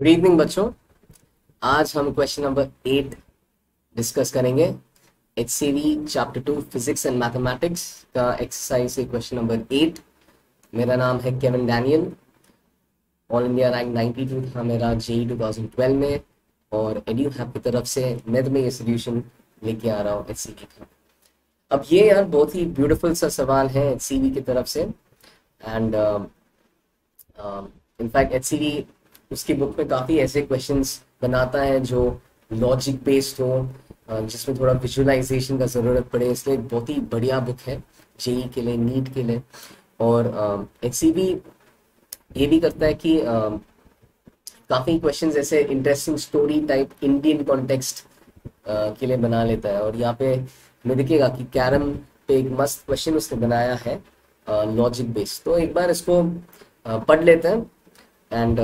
Good evening बच्चों। आज हम क्वेश्चन नंबर 8 डिस्कस करेंगे। HCV chapter 2 physics and mathematics का एक्सरसाइज है क्वेश्चन नंबर 8। मेरा नाम है Kevin Daniel. All India rank 92 था मेरा JEE 2012 में, और एडू हैब की तरफ से मैं तुम्हें ये सोल्यूशन लेके आ रहा हूँ HCV का। अब ये यार बहुत ही ब्यूटीफुल सा सवाल है HCV की तरफ से। एंड इनफैक्ट HCV उसकी बुक में काफ़ी ऐसे क्वेश्चंस बनाता है जो लॉजिक बेस्ड हो, जिसमें थोड़ा विजुअलाइजेशन का ज़रूरत पड़े, इसलिए बहुत ही बढ़िया बुक है JEE के लिए, नीट के लिए। और HCV ये भी करता है कि काफ़ी क्वेश्चंस ऐसे interesting story type Indian context के लिए बना लेता है। और यहाँ पे हमें दिखेगा कि कैरम पे एक मस्त क्वेश्चन उसने बनाया है लॉजिक बेस्ड। तो एक बार इसको पढ़ लेते हैं एंड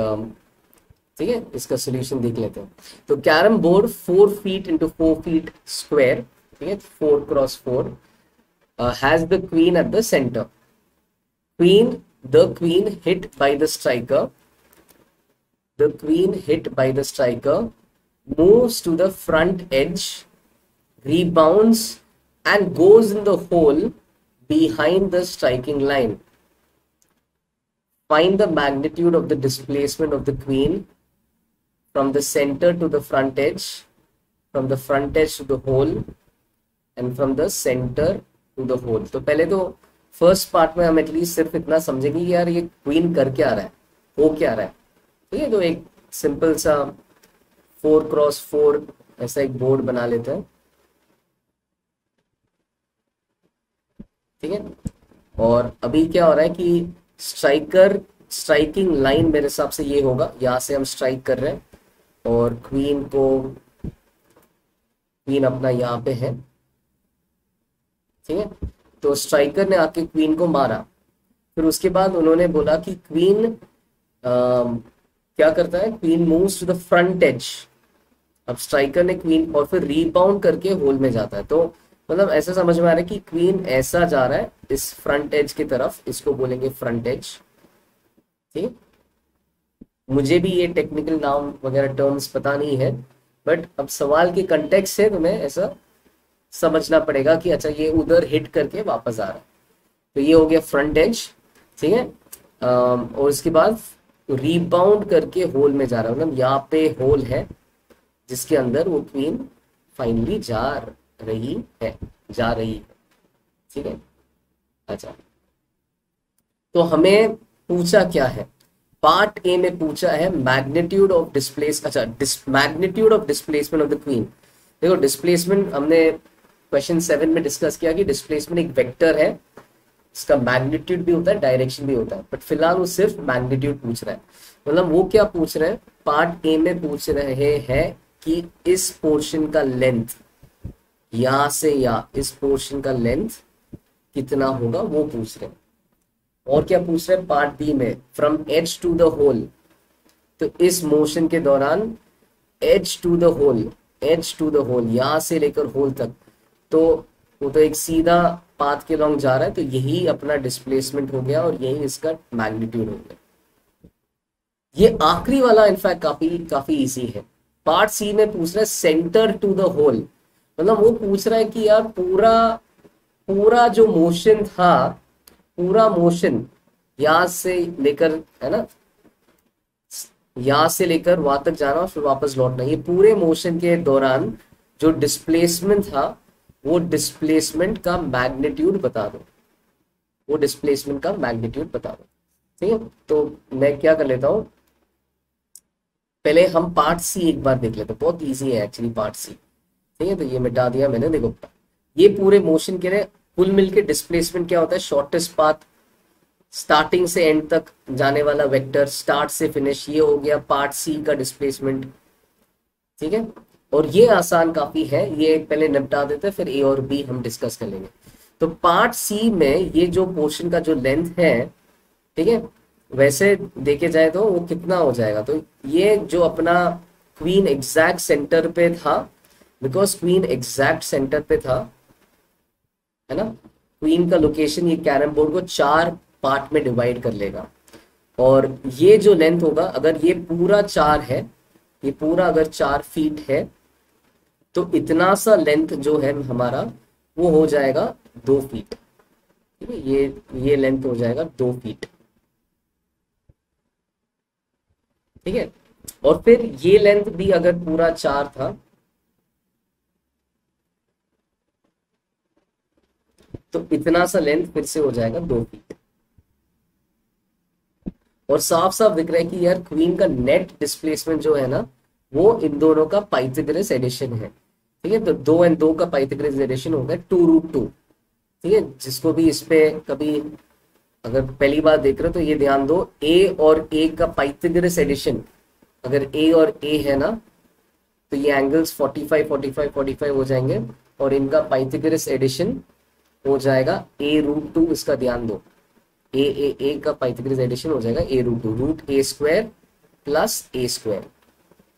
ठीक है, इसका सोल्यूशन देख लेते हैं। तो carrom board 4 feet into 4 feet square, ठीक है, 4x4 has the queen at the centre. Queen hit by the striker, the queen hit by the striker moves to the front edge, rebounds and goes in the hole behind the striking line. Find the magnitude of the displacement of the queen from the center to the front edge, from the front edge to the hole and from the center to the hole. तो पहले तो first part में हम at least सिर्फ इतना समझेंगे कि यार ये क्वीन कर क्या रहा है, हो क्या रहा है। ठीक है, तो एक सिंपल सा 4x4 ऐसा एक बोर्ड बना लेते हैं। ठीक है, और अभी क्या हो रहा है कि स्ट्राइकिंग लाइन मेरे हिसाब से ये होगा, यहाँ से हम स्ट्राइक कर रहे हैं और क्वीन अपना यहाँ पे है। ठीक है, तो स्ट्राइकर ने आके क्वीन को मारा, फिर उसके बाद उन्होंने बोला कि क्वीन क्या करता है, queen moves to the front edge. अब स्ट्राइकर ने क्वीन और फिर रीबाउंड करके होल में जाता है। तो मतलब ऐसा समझ में आ रहा है कि क्वीन ऐसा जा रहा है इस फ्रंट एज की तरफ, इसको बोलेंगे फ्रंट एज। ठीक, मुझे भी ये टेक्निकल नाम वगैरह टर्म्स पता नहीं है, बट अब सवाल के कंटेक्स्ट से तुम्हें ऐसा समझना पड़ेगा कि अच्छा ये उधर हिट करके वापस आ रहा है। तो ये हो गया फ्रंट एज। ठीक है, और इसके बाद रीबाउंड करके होल में जा रहा है, मतलब यहाँ पे होल है जिसके अंदर वो क्वीन फाइनली जा रही है। ठीक है, अच्छा तो हमें पूछा क्या है, पार्ट ए में पूछा है magnitude of magnitude of displacement of the queen. देखो डिस्प्लेसमेंट हमने क्वेश्चन 7 में डिस्कस किया कि डिस्प्लेसमेंट एक वेक्टर है, इसका मैग्नीट्यूड भी होता है, डायरेक्शन भी होता है, बट फिलहाल वो सिर्फ मैग्नीट्यूड पूछ रहा है। मतलब वो क्या पूछ रहे हैं, पार्ट ए में पूछ रहे हैं कि इस पोर्शन का लेंथ, यहां से या इस पोर्शन का लेंथ कितना होगा, वो पूछ रहे हैं। और क्या पूछ रहे हैं पार्ट बी में, from edge to the whole. तो इस मोशन के दौरान एज टू द होल यहां से लेकर होल तक, तो वो तो एक सीधा पाथ के लॉन्ग जा रहा है, तो यही अपना डिस्प्लेसमेंट हो गया और यही इसका मैग्नीट्यूड हो गया। ये आखिरी वाला इनफैक्ट काफी इजी है। पार्ट सी में पूछ रहा है सेंटर टू द होल, मतलब वो पूछ रहा है कि यार पूरा जो मोशन था, पूरा मोशन यहां से लेकर, है ना, यहां से लेकर वहां तक जाना और फिर वापस लौटना, ये पूरे मोशन के दौरान जो डिस्प्लेसमेंट था, वो डिस्प्लेसमेंट का मैग्नीट्यूड बता दो, ठीक है। तो मैं क्या कर लेता हूं, पहले हम पार्ट सी एक बार देख लेते हैं, बहुत इजी है एक्चुअली पार्ट सी। ठीक है, तो ये मिटा दिया मैंने। देखो ये पूरे मोशन के लिए कुल मिलके डिस्प्लेसमेंट क्या होता है, शॉर्टेस्ट पाथ, स्टार्टिंग से एंड तक जाने वाला वेक्टर, स्टार्ट से फिनिश, ये हो गया पार्ट सी का डिस्प्लेसमेंट। ठीक है, और ये आसान काफी है, ये पहले निपटा देते हैं, फिर ए और बी हम डिस्कस कर लेंगे। तो पार्ट सी में ये जो पोर्शन का जो लेंथ है, ठीक है, वैसे देखे जाए तो वो कितना हो जाएगा, तो ये जो अपना क्वीन एग्जैक्ट सेंटर पे था, बिकॉज क्वीन एग्जैक्ट सेंटर पे था, है ना, क्वीन का लोकेशन ये कैरम बोर्ड को 4 पार्ट में डिवाइड कर लेगा। और ये जो लेंथ होगा, अगर ये पूरा 4 है, ये पूरा अगर 4 फीट है, तो इतना सा लेंथ जो है हमारा वो हो जाएगा 2 फीट। ठीक है, ये लेंथ हो जाएगा 2 फीट। ठीक है, और फिर ये लेंथ भी अगर पूरा 4 था, तो इतना सा लेंथ फिर से हो जाएगा 2 फीट। और साफ साफ दिख रहा है कि यार क्वीन का नेट डिस्प्लेसमेंट जो है ना, वो इन दोनों का पाइथागोरस एडिशन है। ठीक है, तो 2 और 2 का पाइथागोरस एडिशन होगा 2√2। ठीक है, जिसको भी इस पे कभी अगर पहली बार देख रहे हो तो ये ध्यान दो, ए और ए का पाइथागोरस एडिशन, अगर ए और ए है ना, तो ये एंगल्स 45 45 45 हो जाएंगे, और इनका पाइथागोरस एडिशन हो जाएगा a√2। इसका ध्यान दो, ए का पाइथागोरस एडिशन हो जाएगा a√2, रूट ए स्क्वायर प्लस ए स्क्वायर।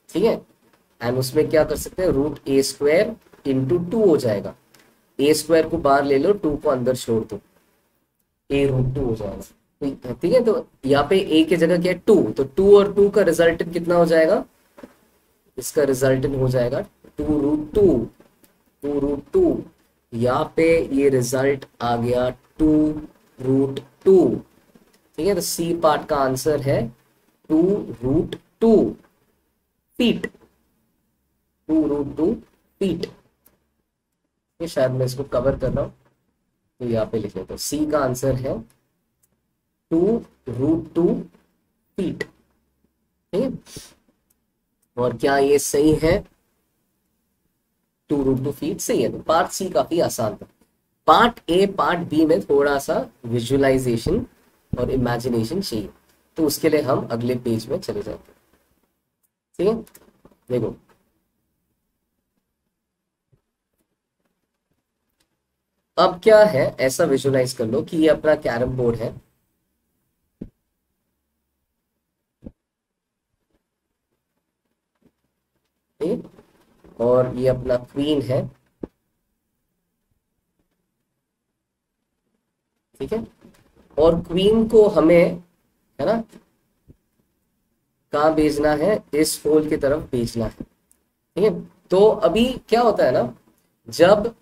ठीक है, एंड उसमें क्या कर सकते हैं, रूट ए स्क्वायर इंटू 2 हो जाएगा। ए स्क्वायर को बाहर ले लो, 2 को अंदर छोड़ दो, a√2 हो जाएगा। ठीक है, तो यहाँ पे a की जगह क्या है 2, तो 2 और 2 का रिजल्टेंट कितना हो जाएगा, इसका रिजल्टेंट हो जाएगा 2√2। 2√2, यहाँ पे ये रिजल्ट आ गया 2√2। ठीक है, तो सी पार्ट का आंसर है 2√2 फीट। 2√2 फीट। ये शायद मैं इसको कवर कर रहा हूँ, तो यहाँ पे लिख लेते हैं, सी का आंसर है 2√2 फीट। ठीक है, और क्या ये सही है, 2√2 फीट सही है। तो पार्ट सी काफी आसान था। पार्ट ए पार्ट बी में थोड़ा सा विजुअलाइजेशन और इमेजिनेशन चाहिए, तो उसके लिए हम अगले पेज में चले जाते हैं। ठीक है, देखो अब क्या है, ऐसा विजुअलाइज कर लो कि ये अपना कैरम बोर्ड है। ठीक, और ये अपना क्वीन है। ठीक है, और क्वीन को हमें, है ना, कहाँ भेजना है, इस होल की तरफ भेजना है। ठीक है, तो अभी क्या होता है ना, जब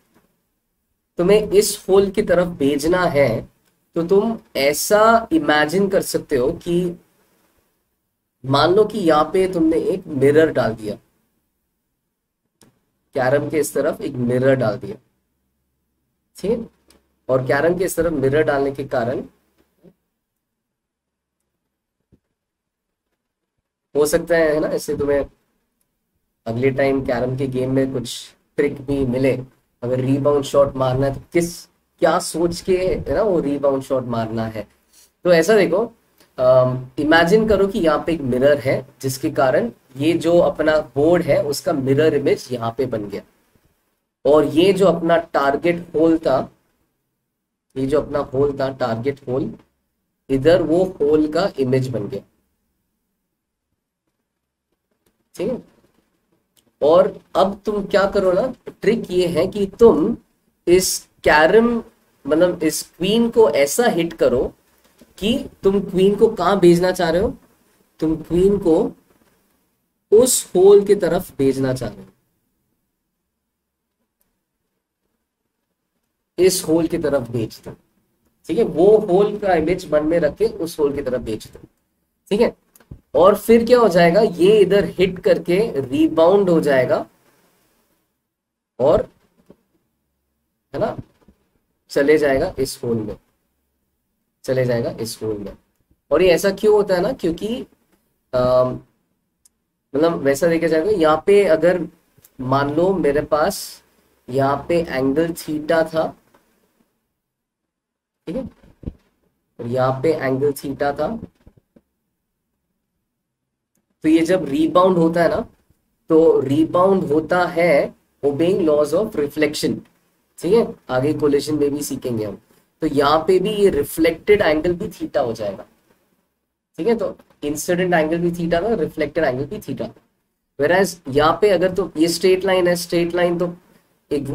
तुम्हें इस होल की तरफ भेजना है, तो तुम ऐसा इमेजिन कर सकते हो कि मान लो कि यहाँ पे तुमने एक मिरर डाल दिया, कैरम के इस तरफ एक मिरर डाल दिया। ठीक है, और कैरम के इस तरफ मिरर डालने के कारण हो सकता है ना, इससे तुम्हें अगले टाइम कैरम के गेम में कुछ ट्रिक भी मिले। अगर रीबाउंड शॉट मारना है तो किस क्या सोच के, है ना, वो रीबाउंड शॉट मारना है। तो ऐसा देखो, इमेजिन करो कि यहाँ पे एक मिरर है, जिसके कारण ये जो अपना बोर्ड है उसका मिरर इमेज यहाँ पे बन गया, और ये जो अपना टारगेट होल था, ये जो अपना होल था टारगेट होल, इधर वो होल का इमेज बन गया। ठीक है, और अब तुम क्या करो ना, ट्रिक ये है कि तुम इस कैरम, मतलब इस क्वीन को ऐसा हिट करो कि तुम क्वीन को कहां भेजना चाह रहे हो, तुम क्वीन को उस होल की तरफ भेजना चाह रहे हो, इस होल की तरफ भेज दो। ठीक है, वो होल का इमेज मन में रख के उस होल की तरफ भेज दो। ठीक है, और फिर क्या हो जाएगा, ये इधर हिट करके रीबाउंड हो जाएगा, और है ना, चले जाएगा इस होल में, चले जाएगा इस होल में। और ये ऐसा क्यों होता है ना, क्योंकि मतलब वैसा देखा जाएगा, यहाँ पे अगर मान लो मेरे पास यहाँ पे एंगल थीटा था, ठीक है, और यहाँ पे एंगल थीटा था, तो ये जब रीबाउंड होता है ना, तो रीबाउंड होता है ओबेइंग लॉज ऑफ रिफ्लेक्शन। ठीक है, आगे कोलिजन में भी सीखेंगे हम। तो यहाँ पे भी ये रिफ्लेक्टेड एंगल भी थीटा हो जाएगा। ठीक है, तो इंसिडेंट एंगल भी थीटा था, रिफ्लेक्टेड एंगल भी थीटा। वेराज यहाँ पे अगर तो ये स्ट्रेट लाइन है, स्ट्रेट लाइन तो एक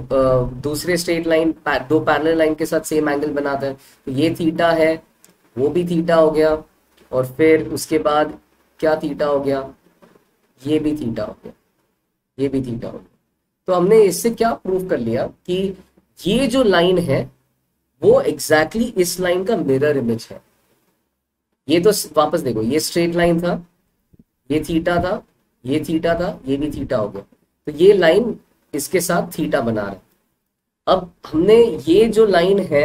दूसरे स्ट्रेट लाइन, दो पैरेलल लाइन के साथ सेम एंगल बनाता है, तो ये थीटा है, वो भी थीटा हो गया, और फिर उसके बाद क्या थीटा हो गया, ये भी थीटा हो गया, ये भी थीटा हो गया। तो हमने इससे क्या प्रूव कर लिया कि ये जो लाइन है वो एग्जैक्टली इस लाइन का मिरर इमेज है। ये तो वापस देखो, ये स्ट्रेट लाइन था, ये थीटा था, ये थीटा था, ये भी थीटा हो गया, तो ये लाइन इसके साथ थीटा बना रहा है। अब हमने ये जो लाइन है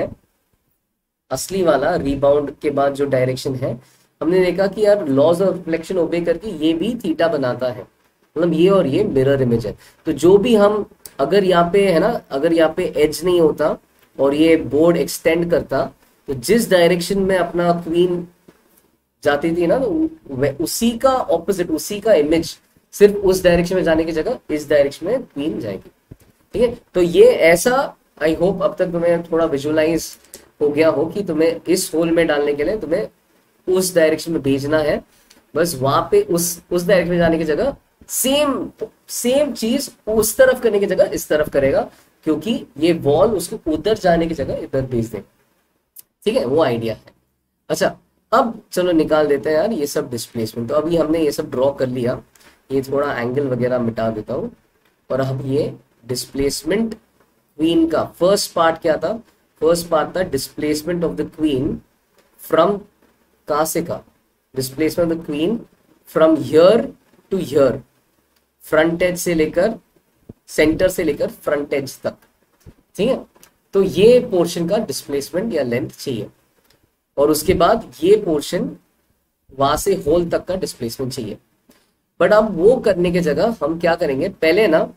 असली वाला रिबाउंड के बाद जो डायरेक्शन है, हमने देखा कि यार लॉज ऑफ रिफ्लेक्शन ओबे करके ये भी थीटा बनाता है, मतलब ये और ये मिरर इमेज है। तो जो भी हम, अगर यहाँ पे है ना, अगर यहाँ पे एज नहीं होता और ये बोर्ड एक्सटेंड करता, तो जिस डायरेक्शन में अपना क्वीन जाती थी ना, तो उसी का ऑपोजिट, उसी का इमेज सिर्फ उस डायरेक्शन में जाने की जगह इस डायरेक्शन में क्वीन जाएगी। ठीक है, तो ये ऐसा, आई होप अब तक तुम्हें थोड़ा विजुअलाइज हो गया हो कि तुम्हें इस होल में डालने के लिए तुम्हें उस डायरेक्शन में भेजना है, बस वहां पे उस डायरेक्शन में जाने की जगह सेम सेम चीज उस तरफ करने की जगह इस तरफ करेगा, क्योंकि ये वॉल उसको उधर जाने की जगह इधर भेज देगा। ठीक है, वो आइडिया है। अच्छा, अब चलो निकाल देते हैं यार ये सब डिस्प्लेसमेंट। तो अभी हमने ये सब ड्रॉ कर लिया, ये थोड़ा एंगल वगैरह मिटा देता हूँ, और अब ये डिस्प्लेसमेंट क्वीन का फर्स्ट पार्ट क्या था, फर्स्ट पार्ट था displacement of the queen from, कहां से का, displacement of the queen from here to here, front edge से लेकर, सेंटर से लेकर फ्रंट एज तक। ठीक है, तो ये पोर्शन का डिस्प्लेसमेंट या लेंथ चाहिए, और उसके बाद ये पोर्शन वहां से होल तक का डिस्प्लेसमेंट चाहिए। बट अब वो करने की जगह हम क्या करेंगे, पहले ना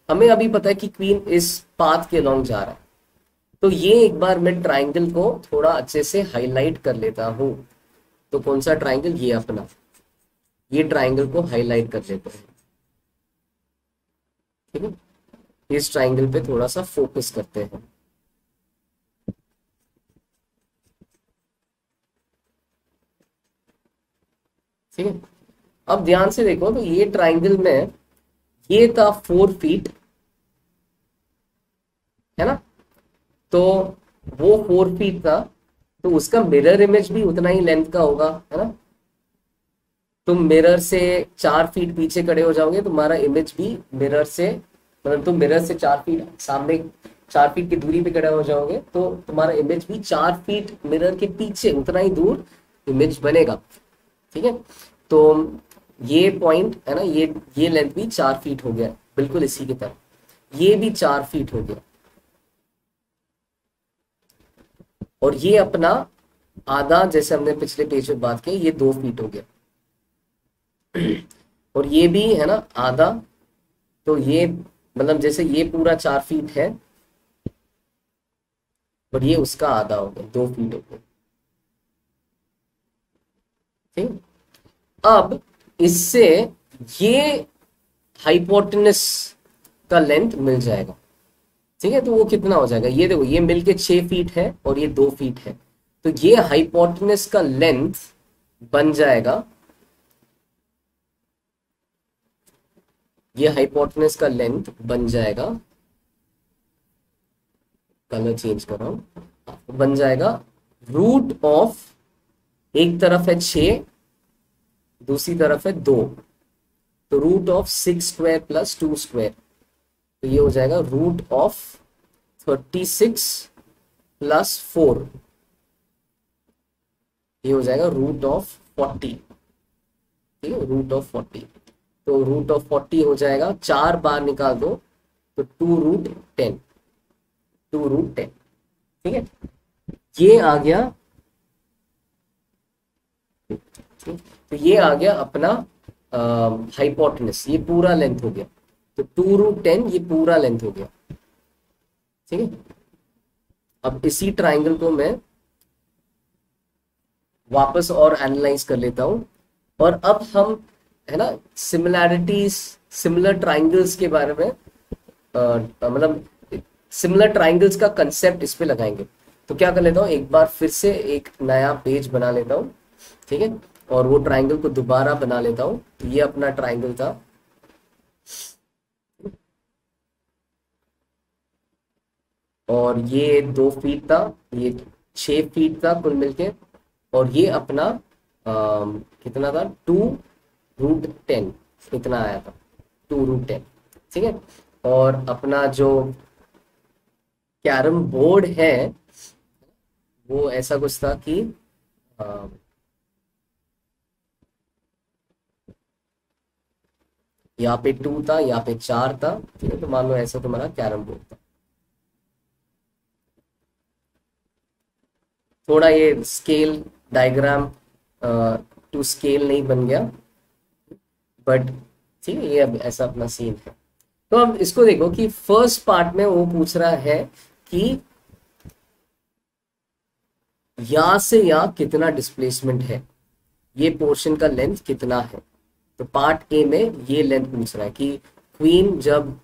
हमें अभी पता है कि क्वीन इस पाथ के लॉन्ग जा रहा है, तो ये एक बार मैं ट्राइंगल को थोड़ा अच्छे से हाईलाइट कर लेता हूं। तो कौन सा ट्राइंगल, ये अपना, ये ट्राइंगल को हाईलाइट कर लेते हैं। ठीक है, इस ट्राइंगल पे थोड़ा सा फोकस करते हैं। ठीक है, अब ध्यान से देखो, तो ये ट्राइंगल में ये था 4 फीट, है ना, तो वो 4 फीट था, तो उसका मिरर इमेज भी उतना ही लेंथ का होगा, है ना। तुम मिरर से 4 फीट पीछे खड़े हो जाओगे, तुम्हारा इमेज भी मिरर से, मतलब तुम मिरर से 4 फीट सामने, 4 फीट की दूरी पे खड़े हो जाओगे, तो तुम्हारा इमेज भी 4 फीट मिरर के पीछे उतना ही दूर इमेज बनेगा। ठीक है, तो ये पॉइंट है ना, ये लेंथ भी 4 फीट हो गया, बिल्कुल इसी की तरह ये भी 4 फीट हो गया, और ये अपना आधा, जैसे हमने पिछले पेज में बात की, ये 2 फीट हो गया, और ये भी है ना आधा, तो ये मतलब जैसे ये पूरा 4 फीट है, और ये उसका आधा हो गया, 2 फीट हो गया। ठीक, अब इससे ये हाइपोटेनस का लेंथ मिल जाएगा। ठीक है, तो वो कितना हो जाएगा, ये देखो, ये मिलके 6 फीट है और ये 2 फीट है, तो ये हाइपोटेनस का लेंथ बन जाएगा, ये हाइपोटेनस का लेंथ बन जाएगा, कलर चेंज कर रहा हूं, बन जाएगा रूट ऑफ, एक तरफ है 6, दूसरी तरफ है 2, तो root of 6 square plus 2 square, तो ये हो जाएगा रूट ऑफ 36 प्लस 4, ये हो जाएगा रूट ऑफ 40। ठीक है, रूट ऑफ 40, तो रूट ऑफ 40 हो जाएगा, 4 बार निकाल दो तो 2√10, 2√10। ठीक है, ये आ गया, तो ये आ गया अपना हाइपोटेनस, ये पूरा लेंथ हो गया, तो 2√10 ये पूरा लेंथ हो गया। ठीक है, अब इसी ट्राइंगल को मैं वापस और एनालाइज कर लेता हूं, और अब हम है ना सिमिलैरिटीज, सिमिलर ट्राइंगल्स के बारे में, मतलब सिमिलर ट्राइंगल्स का कंसेप्ट इस पे लगाएंगे। तो क्या कर लेता हूँ, एक बार फिर से एक नया पेज बना लेता हूँ। ठीक है, और वो ट्राइंगल को दोबारा बना लेता हूँ, तो ये अपना ट्राइंगल था, और ये 2 फीट था, ये 6 फीट था कुल मिलके, और ये अपना कितना था, 2√10, इतना आया था, 2√10। ठीक है। और अपना जो कैरम बोर्ड है वो ऐसा कुछ था कि अ, यहाँ पे 2 था, यहाँ पे 4 था। ठीक है, तो मान लो ऐसा तुम्हारा कैरम बोर्ड था। थोड़ा ये स्केल डायग्राम टू स्केल नहीं बन गया, बट ठीक है, ये अब ऐसा अपना सीन है। तो अब इसको देखो कि फर्स्ट पार्ट में वो पूछ रहा है कि यहाँ से यहाँ कितना डिस्प्लेसमेंट है, ये पोर्शन का लेंथ कितना है। तो पार्ट ए में ये लेंथ पूछ रहा है कि क्वीन जब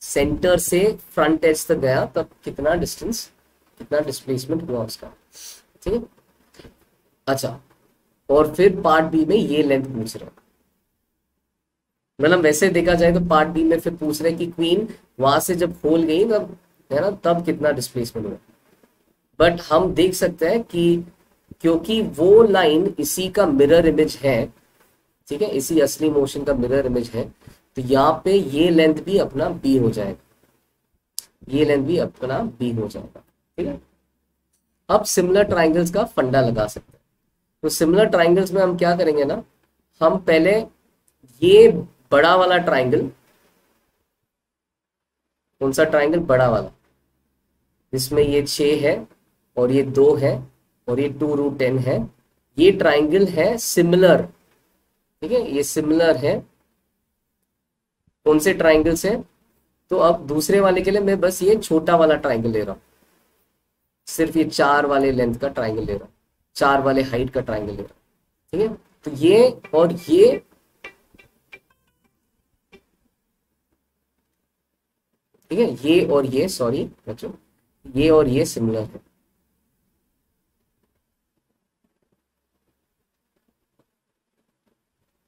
सेंटर से फ्रंट एज तक गया तब कितना डिस्टेंस, कितना डिस्प्लेसमेंट हुआ उसका। ठीक है। अच्छा, और फिर पार्ट बी में ये लेंथ पूछ रहे हैं। मतलब वैसे देखा जाए तो पार्ट बी में फिर पूछ रहे हैं कि क्वीन वहां से जब होल गई तब, है ना, तब कितना डिस्प्लेसमेंट हुआ। बट हम देख सकते हैं कि क्योंकि वो लाइन इसी का मिरर इमेज है, ठीक है, इसी असली मोशन का मिरर इमेज है, तो यहाँ पे ये लेंथ भी अपना बी हो जाएगा, ये लेंथ भी अपना बी हो जाएगा। ठीक है। अब सिमिलर ट्राइंगल्स का फंडा लगा सकते हैं। तो सिमिलर ट्राइंगल्स में हम क्या करेंगे ना, हम पहले ये बड़ा वाला ट्राइंगल, कौन सा ट्राइंगल, बड़ा वाला, जिसमें ये 6 है और ये 2 है और ये 2√10 है, ये ट्राइंगल है सिमिलर। ठीक है, ये सिमिलर है कौन से ट्राइंगल से। तो अब दूसरे वाले के लिए मैं बस ये छोटा वाला ट्राइंगल ले रहा हूँ, सिर्फ ये 4 वाले लेंथ का ट्राइंगल ले रहा हूँ, 4 वाले हाइट का ट्राइंगल ले रहा हूँ। ठीक है। तो ये और ये, ठीक है, ये और ये, सॉरी बच्चों, ये और ये सिमिलर है।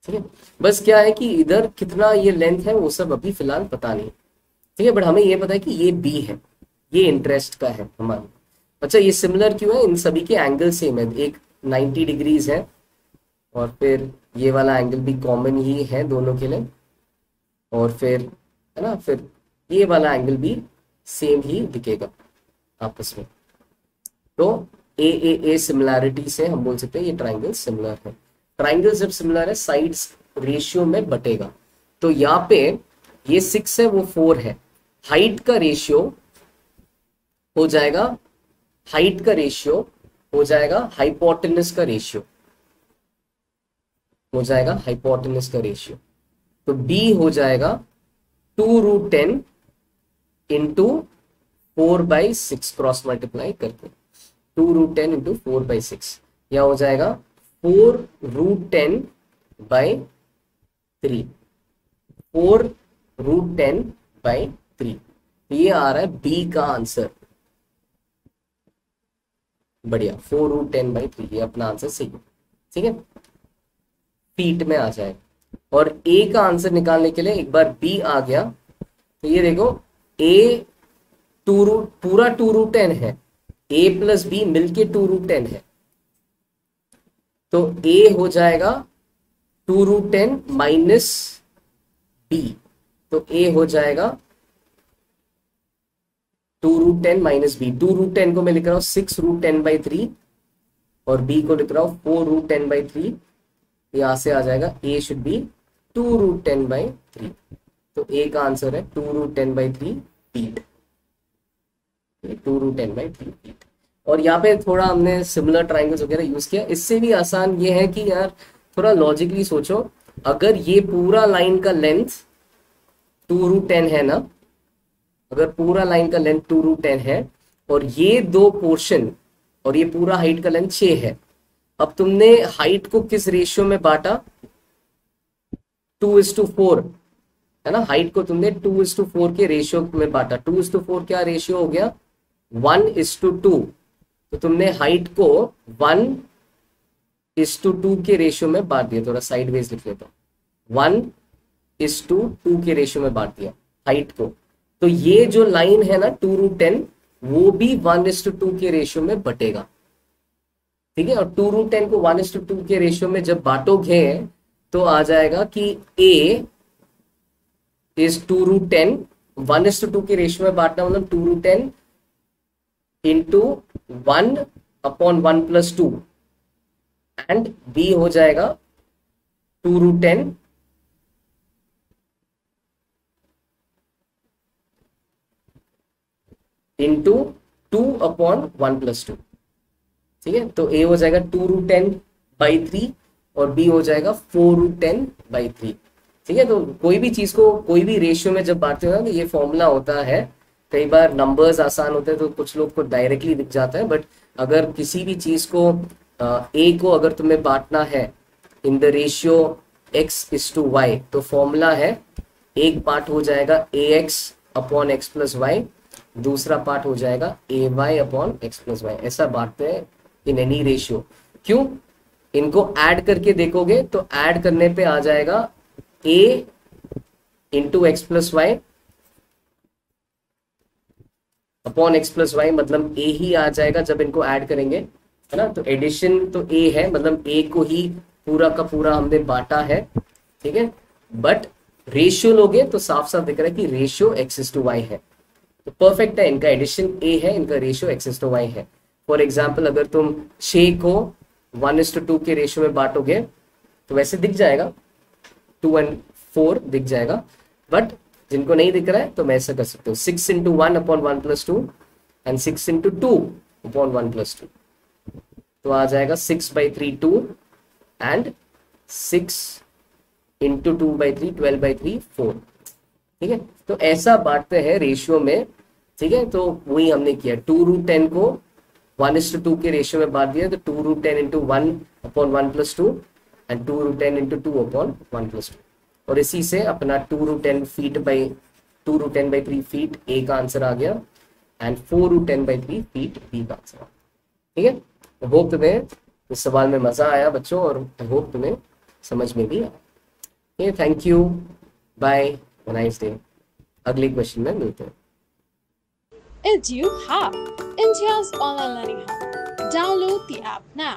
ठीक है। बस क्या है कि इधर कितना ये लेंथ है वो सब अभी फिलहाल पता नहीं। ठीक है, बट हमें ये पता है कि ये बी है, ये इंटरेस्ट का है हमारा। अच्छा, ये सिमिलर क्यों है, इन सभी के एंगल सेम है, एक 90 डिग्रीज है और फिर ये वाला एंगल भी कॉमन ही है दोनों के लिए, और फिर, है ना, फिर ये वाला एंगल भी सेम ही दिखेगा आपस में। तो ए सिमिलैरिटी से हम बोल सकते हैं ये ट्राइंगल सिमिलर है। ट्राइंगल जब सिमिलर है साइड्स रेशियो में बटेगा। तो यहाँ पे ये 6 है, वो 4 है, हाइट का रेशियो हो जाएगा, हाइट का रेशियो हो जाएगा हाइपोटेनस का रेशियो, हो जाएगा हाइपोटेनस का रेशियो। तो बी हो जाएगा 2√10 इंटू 4/6 क्रॉस मल्टीप्लाई करके, 2√10 इंटू 4/6, या हो जाएगा 4√10/3, 4√10/3। तो ये आ रहा है बी का आंसर। बढ़िया, 4√10/3, ये अपना आंसर सही है। ठीक है, फीट में आ जाएगा। और ए का आंसर निकालने के लिए एक बार बी आ गया तो ये देखो, ए पूरा 2√10 है, ए प्लस बी मिलके 2√10 है, तो ए हो जाएगा 2√10 माइनस बी, तो ए हो जाएगा 2√10 माइनस बी। 2√10 को मैं लिख रहा हूं 6√10/3 और बी को लिख रहा हूं 4√10/3। यहां से आ जाएगा ए शुड बी 2√10/3। तो ए का आंसर है 2√10/3 फीट, 2√10/3 फीट। और यहाँ पे थोड़ा हमने सिमिलर ट्राइंगल्स वगैरह यूज किया। इससे भी आसान ये है कि यार थोड़ा लॉजिकली सोचो, अगर ये पूरा लाइन का लेंथ 2√10 है ना, अगर पूरा लाइन का लेंथ 2√10 है और ये दो पोर्शन और ये पूरा हाइट का लेंथ 6 है, अब तुमने हाइट को किस रेशियो में बांटा, 2:4, है ना, हाइट को तुमने 2:4 के रेशियो में बांटा। 2:4 क्या रेशियो हो गया, 1:2। तो तुमने हाइट को 1:2 के रेशियो में बांट दिया। थोड़ा साइडवेज लिख लेता हूँ, 1:2 के रेशियो में बांट दिया हाइट को। तो ये जो लाइन है ना 2√10, वो भी 1:2 के रेशियो में बटेगा। ठीक है, और 2√10 को 1:2 के रेशियो में जब बांटोगे तो आ जाएगा कि a इज 2√10, 1:2 के रेशियो में बांटना मतलब 2√10 इंटू 1/1+2, एंड b हो जाएगा 2√10 इंटू 2/1+2। ठीक है, तो a हो जाएगा 2√10/3 और b हो जाएगा 4√10/3। ठीक है, तो कोई भी चीज को कोई भी रेशियो में जब बांटते हो ना, तो ये फॉर्मूला होता है। कई बार नंबर्स आसान होते हैं तो कुछ लोग को डायरेक्टली दिख जाता है, बट अगर किसी भी चीज को a को अगर तुम्हें बांटना है इन द रेशियो x:y, तो फॉर्मूला है, एक पार्ट हो जाएगा ax/x+y, दूसरा पार्ट हो जाएगा ay/x+y। ऐसा बांटते हैं इन एनी रेशियो। क्यों? इनको ऐड करके देखोगे तो ऐड करने पे आ जाएगा a into x+y upon x+y, मतलब a ही आ जाएगा जब इनको ऐड करेंगे, है ना। तो एडिशन तो a है, मतलब a को ही पूरा का पूरा हमने बांटा है। ठीक है, बट रेशियो लोगे तो साफ साफ दिख रहा है कि रेशियो x:y है, तो परफेक्ट है। इनका एडिशन a है, इनका रेशियो x:y है। फॉर एग्जाम्पल, अगर तुम 6 को 1:2 के रेशियो में बांटोगे तो वैसे दिख जाएगा, 2 और 4 दिख जाएगा, बट जिनको नहीं दिख रहा है तो मैं ऐसा कर सकता हूँ 6 इंटू 1/1+2 एंड 6 इंटू 2/1+2, तो आ जाएगा 6/3 2 एंड 6 इंटू 2/3 12/3 4। ठीक है, तो ऐसा बांटते हैं रेशियो में। ठीक है, तो वही हमने किया, 2√10 को 1:2 के रेशियो में बांट दिया, तो 2√10 इंटू 1/1+2 एंड 2√10 इंटू 2/1+2, और इसी से अपना 2√10/3 फीट ए का आंसर आ गया एंड 4√10/3 फीट बी का आंसर आ गया। ठीक है, तो होप तुम्हें इस सवाल में मजा आया बच्चों, और होप तुम्हें समझ में भी आया। Thank you, bye, nice day. अगले क्वेश्चन में मिलते हैं। EduHub, India's online learning hub. Download the app now.